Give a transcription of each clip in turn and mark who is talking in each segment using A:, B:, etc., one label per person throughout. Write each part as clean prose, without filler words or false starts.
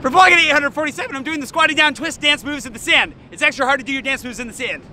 A: For vlogging 847, I'm doing the squatting down twist dance moves in the sand. It's extra hard to do your dance moves in the sand.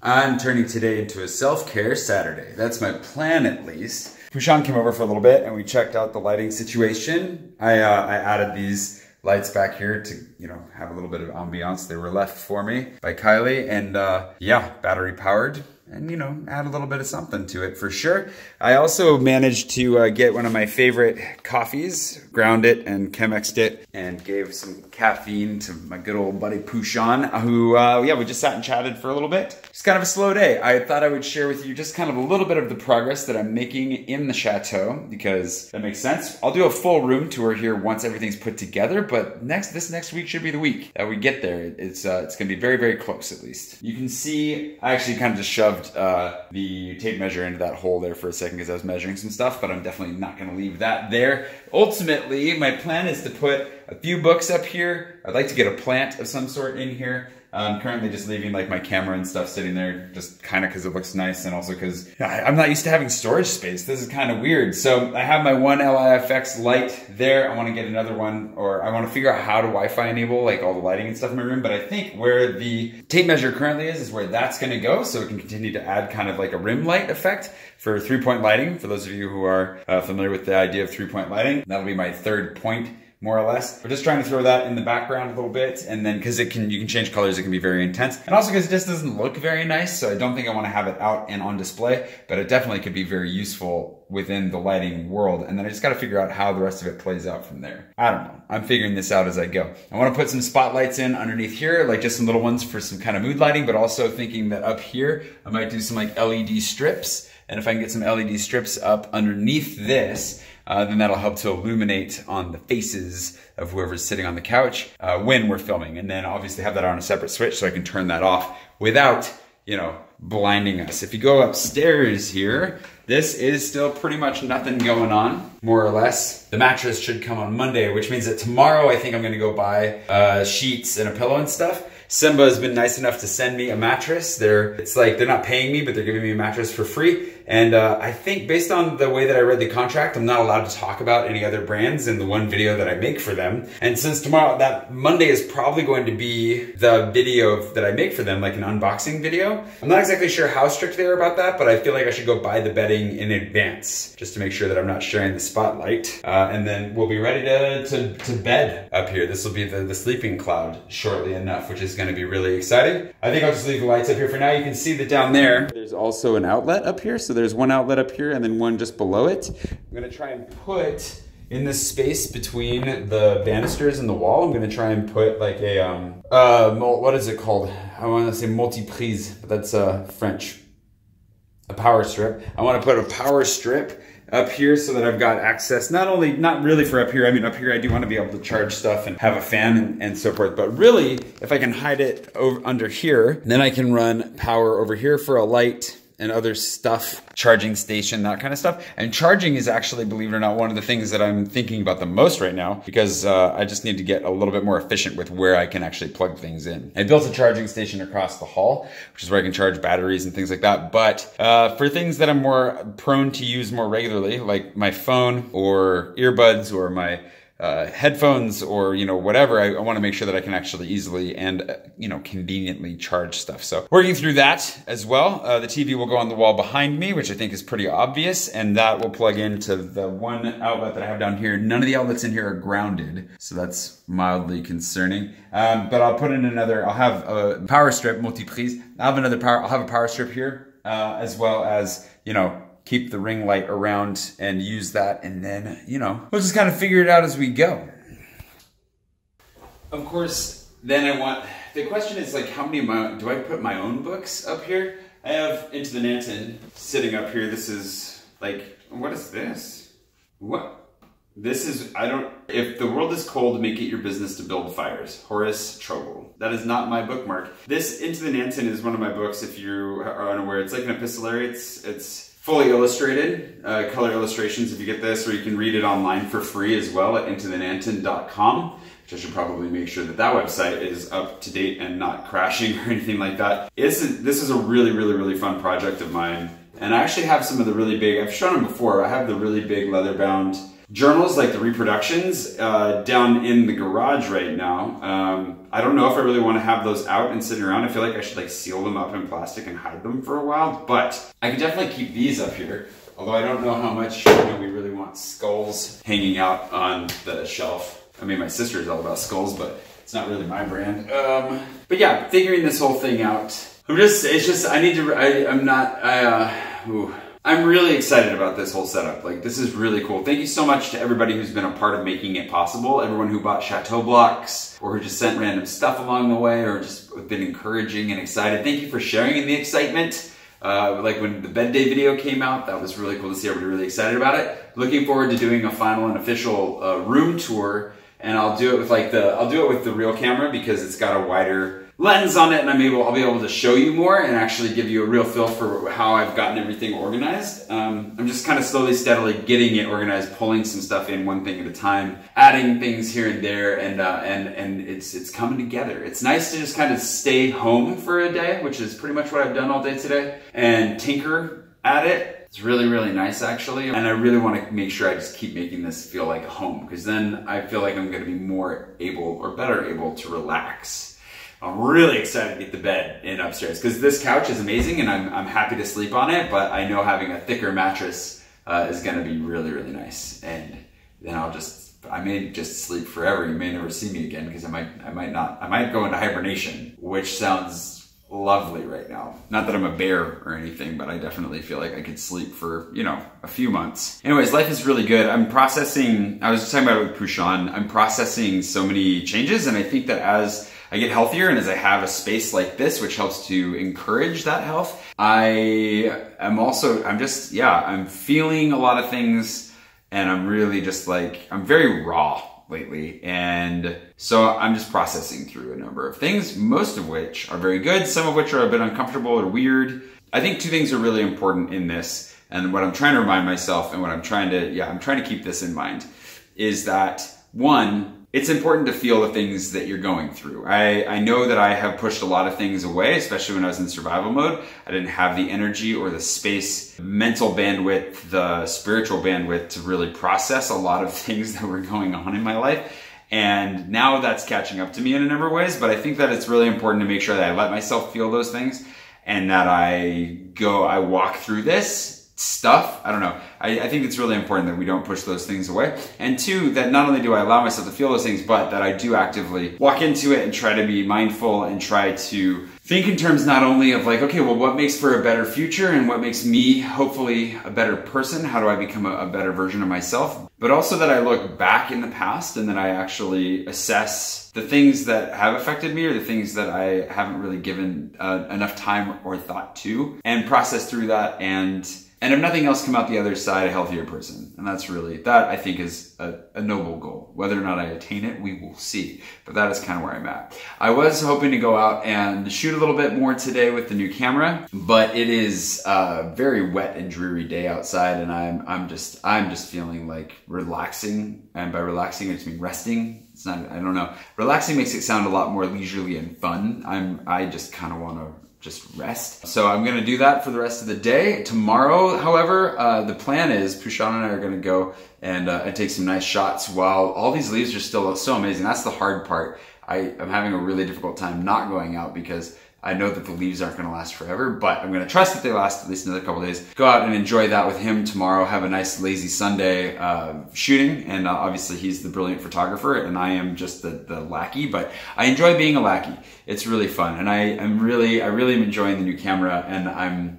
B: I'm turning today into a self-care Saturday. That's my plan, at least. Pushan came over for a little bit and we checked out the lighting situation. I added these lights back here to, you know, have a little bit of ambiance. They were left for me by Kylie, and yeah, battery powered. And, you know, add a little bit of something to it for sure. I also managed to get one of my favorite coffees, ground it and Chemexed it, and gave some caffeine to my good old buddy Pushan, who, yeah, we just sat and chatted for a little bit. It's kind of a slow day. I thought I would share with you just kind of a little bit of the progress that I'm making in the chateau, because that makes sense. I'll do a full room tour here once everything's put together, but this next week should be the week that we get there. It's gonna be very, very close, at least. You can see, I actually kind of just shoved the tape measure into that hole there for a second because I was measuring some stuff, but I'm definitely not going to leave that there. Ultimately, my plan is to put a few books up here. I'd like to get a plant of some sort in here. I'm currently just leaving like my camera and stuff sitting there just kind of because it looks nice, and also because I'm not used to having storage space. This is kind of weird. So I have my one LIFX light there. I want to get another one, or I want to figure out how to Wi-Fi enable like all the lighting and stuff in my room. But I think where the tape measure currently is where that's going to go, so it can continue to add kind of like a rim light effect for 3-point lighting. For those of you who are familiar with the idea of 3-point lighting, that'll be my third point, more or less. We're just trying to throw that in the background a little bit, and then because you can change colors, it can be very intense. And also because it just doesn't look very nice, so I don't think I want to have it out and on display, but it definitely could be very useful within the lighting world. And then I just got to figure out how the rest of it plays out from there. I don't know. I'm figuring this out as I go. I want to put some spotlights in underneath here, like just some little ones for some kind of mood lighting, but also thinking that up here, I might do some like LED strips. And if I can get some LED strips up underneath this, then that'll help to illuminate on the faces of whoever's sitting on the couch when we're filming. And then obviously have that on a separate switch so I can turn that off without, you know, blinding us. If you go upstairs here, this is still pretty much nothing going on, more or less. The mattress should come on Monday, which means that tomorrow I think I'm gonna go buy sheets and a pillow and stuff. Simba has been nice enough to send me a mattress. It's like they're not paying me, but they're giving me a mattress for free. And I think based on the way that I read the contract, I'm not allowed to talk about any other brands in the one video that I make for them. And since tomorrow, that Monday is probably going to be the video that I make for them, like an unboxing video. I'm not exactly sure how strict they are about that, but I feel like I should go buy the bedding in advance just to make sure that I'm not sharing the spotlight. And then we'll be ready to bed up here. This will be the sleeping cloud shortly enough, which is gonna be really exciting. I think I'll just leave the lights up here for now. You can see that down there's also an outlet up here. So there's one outlet up here and then one just below it. I'm gonna try and put in this space between the banisters and the wall, I'm gonna try and put like a, what is it called? I wanna say multi-prise, but that's French. A power strip. I wanna put a power strip up here so that I've got access, not really for up here. I mean, up here I do want to be able to charge stuff and have a fan and so forth, but really, if I can hide it over under here, then I can run power over here for a light and other stuff, charging station, that kind of stuff. And charging is actually, believe it or not, one of the things that I'm thinking about the most right now, because I just need to get a little bit more efficient with where I can actually plug things in. I built a charging station across the hall, which is where I can charge batteries and things like that. But for things that I'm more prone to use more regularly, like my phone or earbuds or my headphones or, you know, whatever, I want to make sure that I can actually easily and, you know, conveniently charge stuff. So working through that as well. The TV will go on the wall behind me, which I think is pretty obvious, and that will plug into the one outlet that I have down here. None of the outlets in here are grounded, so that's mildly concerning. But I'll put in another, I'll have a power strip, multi-prise. I'll have a power strip here, as well as, you know, keep the ring light around and use that, and then, you know, we'll just kind of figure it out as we go. Of course, then the question is like, how many do I put my own books up here? I have Into the Nanton sitting up here. This is like, what is this? What? This is, if the world is cold, make it your business to build fires. Horace Trogel. That is not my bookmark. This Into the Nanton is one of my books, if you are unaware. It's like an epistolary. It's fully illustrated, color illustrations if you get this, or you can read it online for free as well at intothenanton.com, which I should probably make sure that that website is up to date and not crashing or anything like that. This is a really, really, really fun project of mine. And I actually have some of the really big, I've shown them before, I have the really big leather bound journals, like the reproductions, down in the garage right now. I don't know if I really want to have those out and sitting around. I feel like I should like seal them up in plastic and hide them for a while, but I could definitely keep these up here. Although I don't know how much we really want skulls hanging out on the shelf. I mean, my sister is all about skulls, but it's not really my brand. But yeah, figuring this whole thing out. I'm really excited about this whole setup. Like, this is really cool. Thank you so much to everybody who's been a part of making it possible. Everyone who bought Chateau blocks, or who just sent random stuff along the way, or just been encouraging and excited. Thank you for sharing in the excitement. Like when the bed day video came out, that was really cool to see everybody really excited about it. Looking forward to doing a final and official room tour, and I'll do it with the real camera because it's got a wider lens on it, and I'll be able to show you more and actually give you a real feel for how I've gotten everything organized. I'm just kind of slowly, steadily getting it organized, pulling some stuff in one thing at a time, adding things here and there, and it's coming together. It's nice to just kind of stay home for a day, which is pretty much what I've done all day today, and tinker at it. It's really, really nice actually, and I really want to make sure I just keep making this feel like a home, because then I feel like I'm going to be more able, or better able, to relax. I'm really excited to get the bed in upstairs because this couch is amazing and I'm happy to sleep on it, but I know having a thicker mattress is going to be really, really nice. And then I may just sleep forever. You may never see me again because I might go into hibernation, which sounds lovely right now. Not that I'm a bear or anything, but I definitely feel like I could sleep for, a few months. Anyways, life is really good. I was just talking about it with Pushan, I'm processing so many changes, and I think that as I get healthier and as I have a space like this, which helps to encourage that health, I'm feeling a lot of things, and I'm really just like, I'm very raw lately. And so I'm just processing through a number of things, most of which are very good, some of which are a bit uncomfortable or weird. I think two things are really important in this, and what I'm trying to remind myself, and what I'm trying to keep this in mind, is that one, it's important to feel the things that you're going through. I know that I have pushed a lot of things away, especially when I was in survival mode. I didn't have the energy or the space, mental bandwidth, the spiritual bandwidth to really process a lot of things that were going on in my life. And now that's catching up to me in a number of ways, but I think that it's really important to make sure that I let myself feel those things, and that I walk through this stuff. I don't know. I think it's really important that we don't push those things away. And two, that not only do I allow myself to feel those things, but that I do actively walk into it and try to be mindful and try to think in terms not only of like, okay, well, what makes for a better future and what makes me hopefully a better person? How do I become a better version of myself? But also that I look back in the past and that I actually assess the things that have affected me or the things that I haven't really given enough time or thought to, and process through that, and if nothing else, come out the other side a healthier person. And that I think is a noble goal. Whether or not I attain it, we will see. But that is kind of where I'm at. I was hoping to go out and shoot a little bit more today with the new camera, but it is a very wet and dreary day outside, and I'm just feeling like relaxing. And by relaxing, I just mean resting. It's not, I don't know. Relaxing makes it sound a lot more leisurely and fun. I just kind of want to just rest. So I'm gonna do that for the rest of the day. Tomorrow, however, the plan is Pushan and I are gonna go and take some nice shots while all these leaves are still so amazing. That's the hard part. I'm having a really difficult time not going out because I know that the leaves aren't going to last forever, but I'm going to trust that they last at least another couple days. Go out and enjoy that with him tomorrow. Have a nice lazy Sunday shooting, and obviously he's the brilliant photographer and I am just the lackey, but I enjoy being a lackey. It's really fun, and I really am enjoying the new camera, and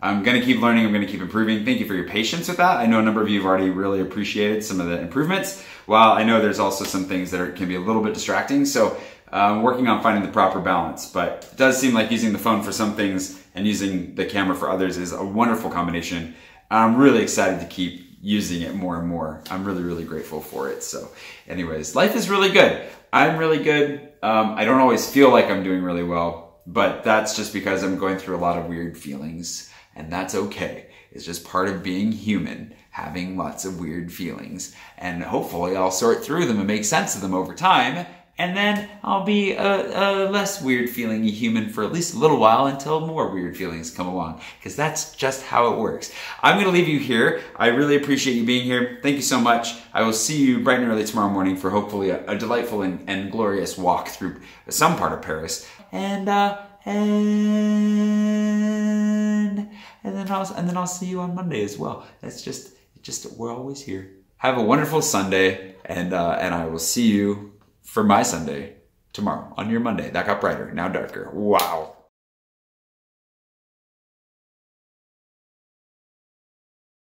B: I'm going to keep learning. I'm going to keep improving. Thank you for your patience with that. I know a number of you have already really appreciated some of the improvements, while I know there's also some things that can be a little bit distracting. So working on finding the proper balance, but it does seem like using the phone for some things and using the camera for others is a wonderful combination. I'm really excited to keep using it more and more. I'm really grateful for it. So anyways, life is really good. I'm really good. I don't always feel like I'm doing really well, but that's just because I'm going through a lot of weird feelings, and that's okay. It's just part of being human, having lots of weird feelings, and hopefully I'll sort through them and make sense of them over time.
C: and then I'll be a less weird feeling human for at least a little while until more weird feelings come along, because that's just how it works. I'm gonna leave you here. I really appreciate you being here. Thank you so much. I will see you bright and early tomorrow morning for hopefully a delightful and glorious walk through some part of Paris. And then I'll see you on Monday as well. That's just we're always here. Have a wonderful Sunday, and I will see you for my Sunday tomorrow on your Monday. That got brighter, now darker. Wow.